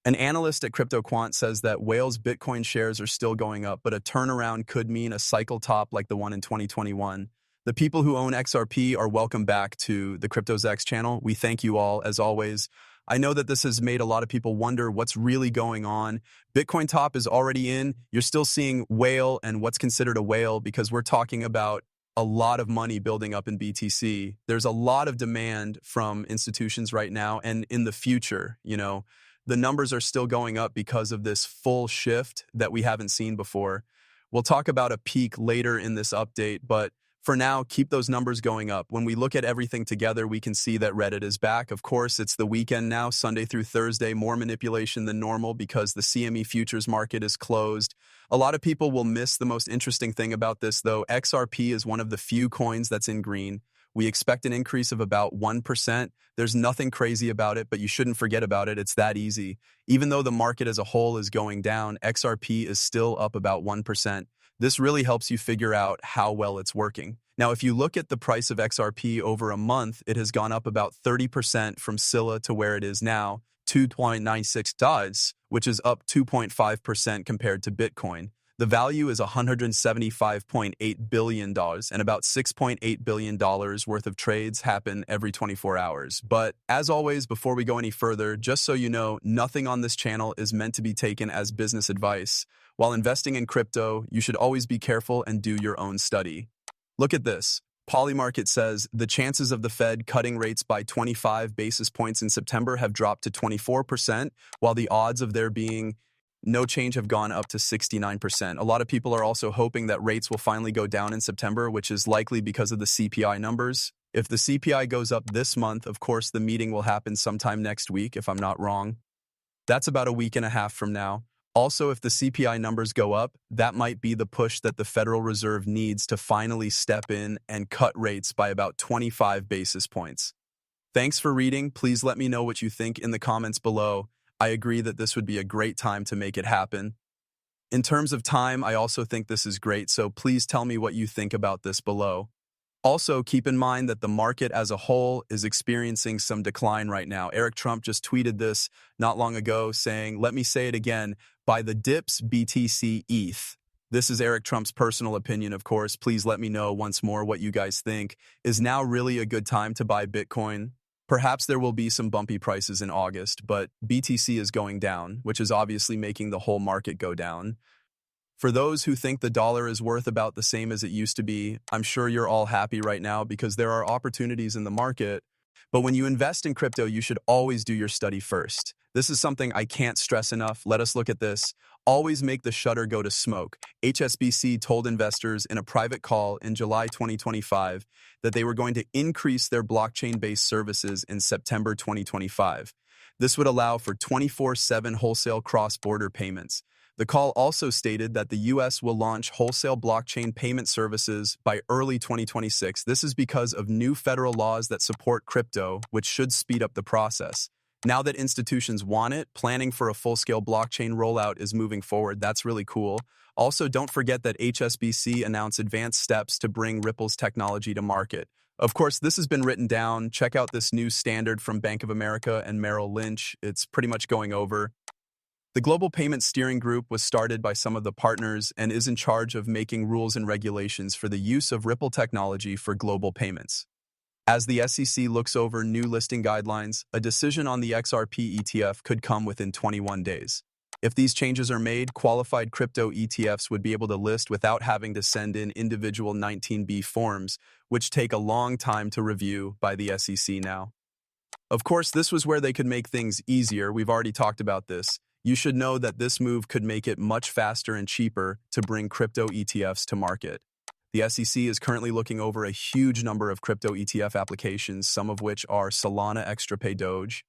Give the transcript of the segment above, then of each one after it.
An analyst at CryptoQuant says that Whale's Bitcoin shares are still going up, but a turnaround could mean a cycle top like the one in 2021. The people who own XRP are welcome back to the CryptoZex channel. We thank you all, as always. I know that this has made a lot of people wonder what's really going on. Bitcoin top is already in. You're still seeing whale and what's considered a whale because we're talking about a lot of money building up in BTC. There's a lot of demand from institutions right now and in the future, the numbers are still going up because of this full shift that we haven't seen before. We'll talk about a peak later in this update, but for now, keep those numbers going up. When we look at everything together, we can see that Reddit is back. Of course, it's the weekend now, Sunday through Thursday, more manipulation than normal because the CME futures market is closed. A lot of people will miss the most interesting thing about this, though. XRP is one of the few coins that's in green. We expect an increase of about 1%. There's nothing crazy about it, but you shouldn't forget about it. It's that easy. Even though the market as a whole is going down, XRP is still up about 1%. This really helps you figure out how well it's working. Now, if you look at the price of XRP over a month, it has gone up about 30% from Scylla to where it is now, $2.96, which is up 2.5% compared to Bitcoin. The value is $175.8 billion, and about $6.8 billion worth of trades happen every 24 hours. But as always, before we go any further, just so you know, nothing on this channel is meant to be taken as business advice. While investing in crypto, you should always be careful and do your own study. Look at this. Polymarket says the chances of the Fed cutting rates by 25 basis points in September have dropped to 24%, while the odds of there being no change have gone up to 69%. A lot of people are also hoping that rates will finally go down in September, which is likely because of the CPI numbers. If the CPI goes up this month, of course, the meeting will happen sometime next week, if I'm not wrong. That's about a week and a half from now. Also, if the CPI numbers go up, that might be the push that the Federal Reserve needs to finally step in and cut rates by about 25 basis points. Thanks for reading. Please let me know what you think in the comments below. I agree that this would be a great time to make it happen. In terms of time, I also think this is great, so please tell me what you think about this below. Also, keep in mind that the market as a whole is experiencing some decline right now. Eric Trump just tweeted this not long ago saying, let me say it again, buy the dips BTC ETH. This is Eric Trump's personal opinion, of course. Please let me know once more what you guys think. Is now really a good time to buy Bitcoin? Perhaps there will be some bumpy prices in August, but BTC is going down, which is obviously making the whole market go down. For those who think the dollar is worth about the same as it used to be, I'm sure you're all happy right now because there are opportunities in the market. But when you invest in crypto, you should always do your study first. This is something I can't stress enough. Let us look at this. Always make the shutter go to smoke. HSBC told investors in a private call in July 2025 that they were going to increase their blockchain-based services in September 2025. This would allow for 24/7 wholesale cross-border payments. The call also stated that the U.S. will launch wholesale blockchain payment services by early 2026. This is because of new federal laws that support crypto, which should speed up the process. Now that institutions want it, planning for a full-scale blockchain rollout is moving forward. That's really cool. Also, don't forget that HSBC announced advanced steps to bring Ripple's technology to market. Of course, this has been written down. Check out this new standard from Bank of America and Merrill Lynch. It's pretty much going over. The Global Payment Steering Group was started by some of the partners and is in charge of making rules and regulations for the use of Ripple technology for global payments. As the SEC looks over new listing guidelines, a decision on the XRP ETF could come within 21 days. If these changes are made, qualified crypto ETFs would be able to list without having to send in individual 19B forms, which take a long time to review by the SEC now. Of course, this was where they could make things easier. We've already talked about this. You should know that this move could make it much faster and cheaper to bring crypto ETFs to market. The SEC is currently looking over a huge number of crypto ETF applications, some of which are Solana, XRP, Doge.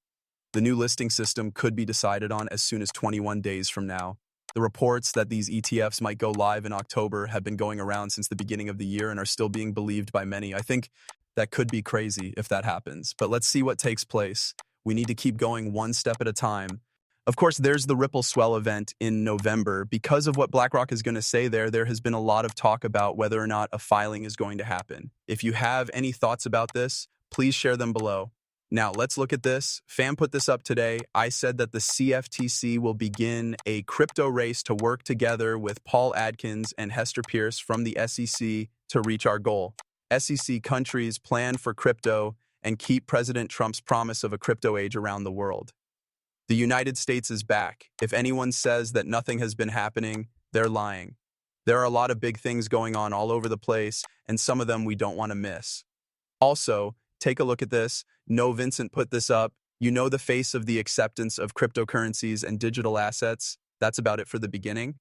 The new listing system could be decided on as soon as 21 days from now. The reports that these ETFs might go live in October have been going around since the beginning of the year and are still being believed by many. I think that could be crazy if that happens, but let's see what takes place. We need to keep going one step at a time. Of course, there's the Ripple Swell event in November. Because of what BlackRock is going to say there has been a lot of talk about whether or not a filing is going to happen. If you have any thoughts about this, please share them below. Now, let's look at this. Fam put this up today. I said that the CFTC will begin a crypto race to work together with Paul Adkins and Hester Pierce from the SEC to reach our goal. SEC countries plan for crypto and keep President Trump's promise of a crypto age around the world. The United States is back. If anyone says that nothing has been happening, they're lying. There are a lot of big things going on all over the place, and some of them we don't want to miss. Also, take a look at this. No, Vincent put this up. You know the face of the acceptance of cryptocurrencies and digital assets. That's about it for the beginning.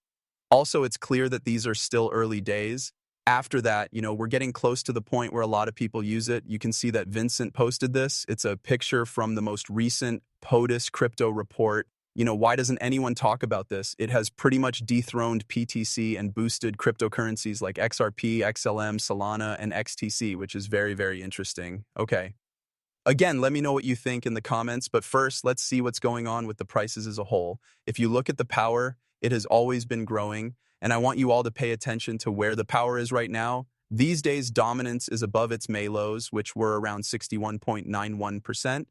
Also, it's clear that these are still early days. After that, we're getting close to the point where a lot of people use it. You can see that Vincent posted this. It's a picture from the most recent POTUS crypto report. Why doesn't anyone talk about this? It has pretty much dethroned PTC and boosted cryptocurrencies like XRP, XLM, Solana, and XTC, which is very, very interesting. Okay. Again, let me know what you think in the comments, but first, let's see what's going on with the prices as a whole. If you look at the power, it has always been growing, and I want you all to pay attention to where the power is right now. These days, dominance is above its May lows, which were around 61.91%.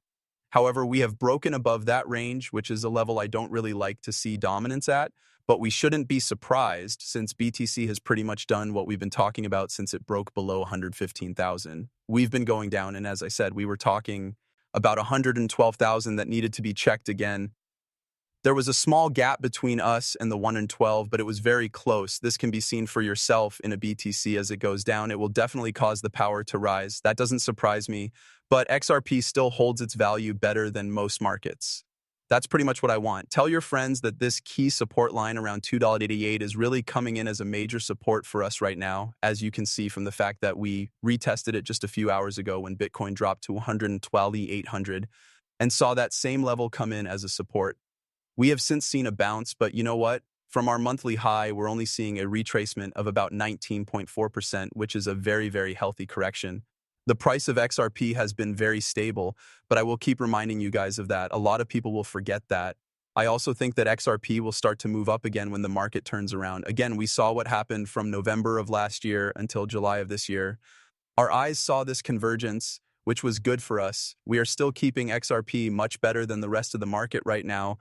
However, we have broken above that range, which is a level I don't really like to see dominance at, but we shouldn't be surprised since BTC has pretty much done what we've been talking about since it broke below 115,000. We've been going down, and as I said, we were talking about 112,000 that needed to be checked again. There was a small gap between us and the 1 and 12, but it was very close. This can be seen for yourself in a BTC as it goes down. It will definitely cause the power to rise. That doesn't surprise me, but XRP still holds its value better than most markets. That's pretty much what I want. Tell your friends that this key support line around $2.88 is really coming in as a major support for us right now, as you can see from the fact that we retested it just a few hours ago when Bitcoin dropped to 112,800 and saw that same level come in as a support. We have since seen a bounce, but you know what? From our monthly high, we're only seeing a retracement of about 19.4%, which is a very, very healthy correction. The price of XRP has been very stable, but I will keep reminding you guys of that. A lot of people will forget that. I also think that XRP will start to move up again when the market turns around. Again, we saw what happened from November of last year until July of this year. Our eyes saw this convergence, which was good for us. We are still keeping XRP much better than the rest of the market right now,